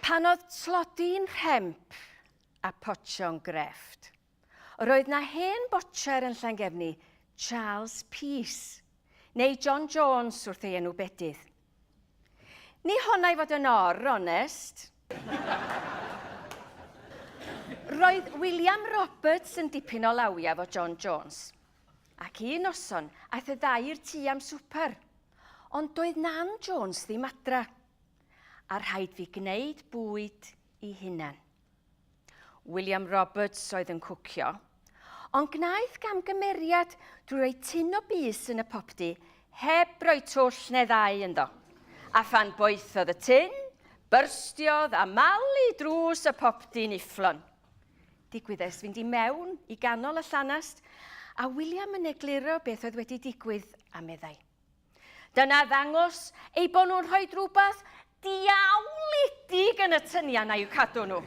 Pan oedd tlodi'n rhemp a potio'n grefft, roedd na hen botcher yn Llangefni, Charles Peace, neu John Jones wrth ei enw bedydd. Ni honna i fod yn onest. Roedd William Roberts yn dipyn o lawia fo John Jones, ac un noson aeth y ddau i'r tŷ am swper, ond doedd Nan Jones ddim adra, a rhaid fi gwneud bwyd i hunan. William Roberts oedd yn cwcio, ond gwnaeth gam gymeriad drwy roi tin o bys yn y popdy, heb roi twll neu ddau ynddo. A phan boethodd y tin, byrstiodd a malu drws y popdy'n ufflon. Digwyddes fynd i mewn i ganol y llanast, a William yn egluro beth oedd wedi digwydd a meddai. Dyna ddangos ei bod nhw'n rhoi rhywbeth diawledig yn y tyniau na i'w cadw nhw.